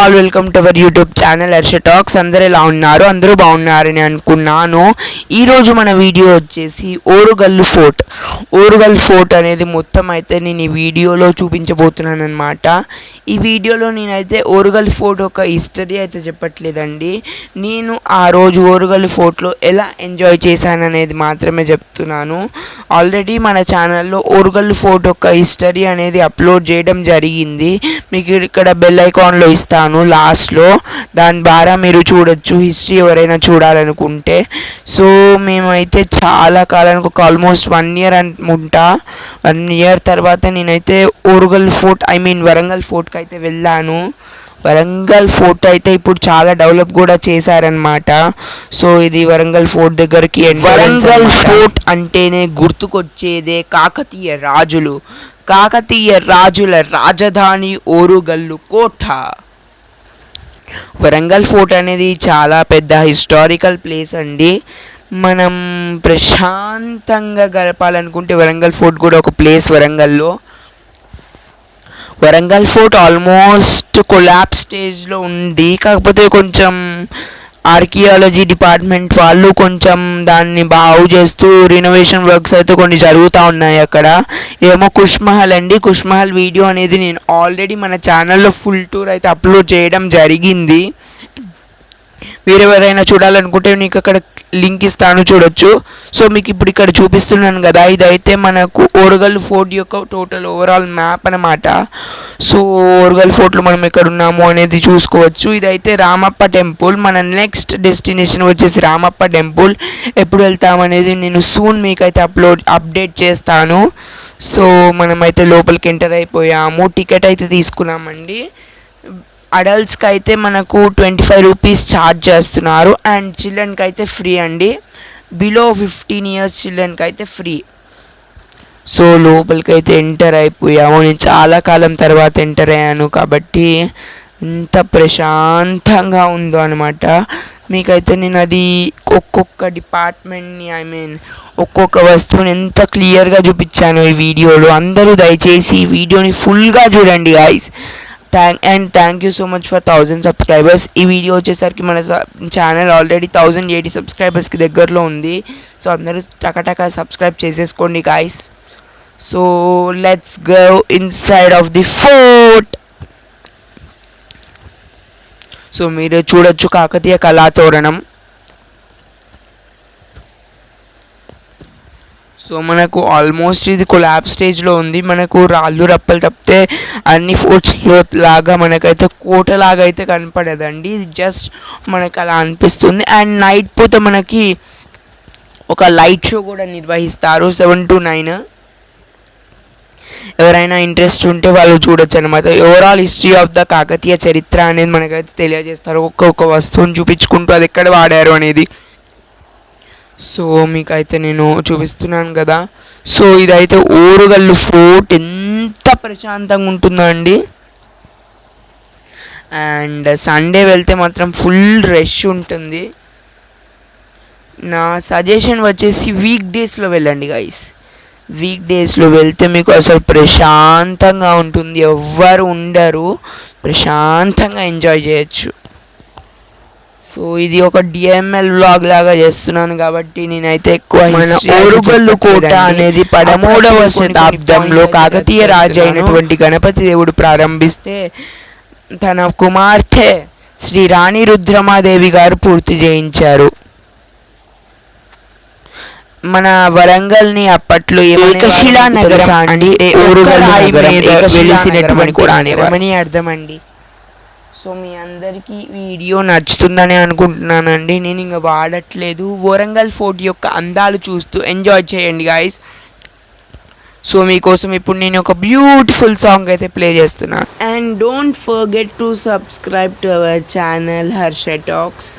All welcome to our YouTube channel Harsha talks. అందరూ ఎలా ఉన్నారు? అందరూ బాగున్నారని అనుకున్నాను. ఈరోజు మన వీడియో వచ్చేసి ఓరుగల్లు ఫోర్ట్ అనేది మొత్తం అయితే నేను ఈ వీడియోలో చూపించబోతున్నాను అనమాట. ఈ వీడియోలో నేనైతే ఓరుగల్లు ఫోర్ట్ ఒక హిస్టరీ అయితే చెప్పట్లేదండి. నేను ఆ రోజు ఓరుగల్లు ఫోర్ట్లో ఎలా ఎంజాయ్ చేశాను అనేది మాత్రమే చెప్తున్నాను. ఆల్రెడీ మన ఛానల్లో ఓరుగల్లు ఫోర్ట్ ఒక హిస్టరీ అనేది అప్లోడ్ చేయడం జరిగింది. మీకు ఇక్కడ బెల్ ఐకాన్లో ఇస్తాను లాస్ట్లో, దాని ద్వారా మీరు చూడొచ్చు హిస్టరీ ఎవరైనా చూడాలనుకుంటే. సో మేమైతే చాలా కాలానికి ఒక ఆల్మోస్ట్ 1 year అనుకుంటా, 1 year తర్వాత నేనైతే వరంగల్ ఫోర్ట్కి అయితే వెళ్ళాను. వరంగల్ ఫోర్ట్ అయితే ఇప్పుడు చాలా డెవలప్ కూడా చేశారనమాట. సో ఇది వరంగల్ ఫోర్ట్ దగ్గరికి. వరంగల్ ఫోర్ట్ అంటేనే గుర్తుకొచ్చేదే కాకతీయ రాజుల రాజధాని ఓరుగల్లు కోట. వరంగల్ ఫోర్ట్ అనేది చాలా పెద్ద హిస్టారికల్ ప్లేస్ అండి. మనం ప్రశాంతంగా గడపాలనుకుంటే వరంగల్ ఫోర్ట్ కూడా ఒక ప్లేస్ వరంగల్లో. వరంగల్ ఫోర్ట్ ఆల్మోస్ట్ కొలాప్స్ స్టేజ్లో ఉంది. కాకపోతే కొంచెం ఆర్కియాలజీ డిపార్ట్మెంట్ వాళ్ళు కొంచెం దాన్ని బాగు చేస్తూ రినోవేషన్ వర్క్స్ అయితే కొన్ని జరుగుతూ ఉన్నాయి అక్కడ. ఏమో కుష్ మహల్ వీడియో అనేది నేను ఆల్రెడీ మన ఛానల్లో ఫుల్ టూర్ అయితే అప్లోడ్ చేయడం జరిగింది. వేరెవరైనా చూడాలనుకుంటే నీకు అక్కడ లింక్ ఇస్తాను, చూడొచ్చు. సో మీకు ఇప్పుడు ఇక్కడ చూపిస్తున్నాను కదా, ఇదైతే మనకు ఓరుగల్లు ఫోర్ట్ యొక్క టోటల్ ఓవరాల్ మ్యాప్ అనమాట. సో ఓరుగల్లు ఫోర్ట్లో మనం ఎక్కడ ఉన్నాము అనేది చూసుకోవచ్చు. ఇదైతే రామప్ప టెంపుల్. మన నెక్స్ట్ డెస్టినేషన్ వచ్చేసి రామప్ప టెంపుల్. ఎప్పుడు వెళ్తామనేది నేను సూన్ మీకైతే అప్డేట్ చేస్తాను. సో మనమైతే లోపలికి ఎంటర్ అయిపోయాము. టికెట్ అయితే తీసుకున్నామండి. అడల్ట్స్కి అయితే మనకు 25 రూపీస్ ఛార్జ్ చేస్తున్నారు, అండ్ చిల్డ్రన్కి అయితే ఫ్రీ అండి. బిలో 15 years చిల్డ్రన్కి అయితే ఫ్రీ. సో లోపలికి అయితే ఎంటర్ అయిపోయాము. నేను చాలా కాలం తర్వాత ఎంటర్ అయ్యాను కాబట్టి ఎంత ప్రశాంతంగా ఉందో అనమాట. మీకైతే నేను అది ఒక్కొక్క డిపార్ట్మెంట్ని ఒక్కొక్క వస్తువుని ఎంత క్లియర్గా చూపించాను ఈ వీడియోలో. అందరూ దయచేసి ఈ వీడియోని ఫుల్గా చూడండి guys. Thank you so much for 1000 subscribers. ఈ వీడియో వచ్చేసరికి మన ఛానల్ ఆల్రెడీ 1080 subscribersకి దగ్గరలో ఉంది. సో అందరూ టకటక సబ్స్క్రైబ్ చేసేసుకోండి guys. So let's go inside of the fort. So మీరు చూడొచ్చు కాకతీయ కళాతోరణం. సో మనకు ఆల్మోస్ట్ ఇది కొలాబ్ స్టేజ్లో ఉంది. మనకు రాళ్ళు రప్పలు తప్పితే అన్ని ఫోర్ట్స్లో లాగా మనకైతే కోటలాగా అయితే కనపడదండి. ఇది జస్ట్ మనకు అలా అనిపిస్తుంది. అండ్ నైట్ పూట మనకి ఒక లైట్ షో కూడా నిర్వహిస్తారు 7 to 9. ఎవరైనా ఇంట్రెస్ట్ ఉంటే వాళ్ళు చూడొచ్చు అనమాట. Overall history of the Kakatiya చరిత్ర అనేది మనకైతే తెలియజేస్తారు. ఒక్కొక్క వస్తువుని చూపించుకుంటూ అది ఎక్కడ వాడారు అనేది. సో మీకైతే నేను చూపిస్తున్నాను కదా. సో ఇదైతే ఓరుగల్లు ఫోర్ట్. ఎంత ప్రశాంతంగా ఉంటుందో అండి. అండ్ సండే వెళ్తే మాత్రం ఫుల్ రష్ ఉంటుంది. నా సజెషన్ వచ్చేసి వీక్ డేస్లో వెళ్ళండి గైస్. వీక్ డేస్లో వెళ్తే మీకు అసలు ప్రశాంతంగా ఉంటుంది, ఎవ్వరు ఉండరు, ప్రశాంతంగా ఎంజాయ్ చేయొచ్చు. సో ఇది ఒక డిఎంఎల్ వ్లాగ్ లాగా చేస్తున్నాను కాబట్టి నేనైతే ఎక్కువ ఓరుగల్లు కోట అనేది 13వ శతాబ్దంలో కాకతీయ రాజు అయినటువంటి గణపతి దేవుడు ప్రారంభిస్తే తన కుమార్తె శ్రీ రాణి రుద్రమాదేవి గారు పూర్తి చేయించారు. మన వరంగల్ని అప్పట్లో ఏకశిలా నగరం అండి, వెలిసినటువంటి కూడా అనేవారని అర్థం అండి. సో మీ అందరికీ వీడియో నచ్చుతుందని అనుకుంటున్నానండి. నేను ఇంకా వాడట్లేదు. వరంగల్ ఫోర్ట్ యొక్క అందాలు చూస్తూ ఎంజాయ్ చేయండి గాయస్. సో మీకోసం ఇప్పుడు నేను ఒక బ్యూటిఫుల్ సాంగ్ అయితే ప్లే చేస్తున్నాను. And don't forget to subscribe to our channel Harsha talks.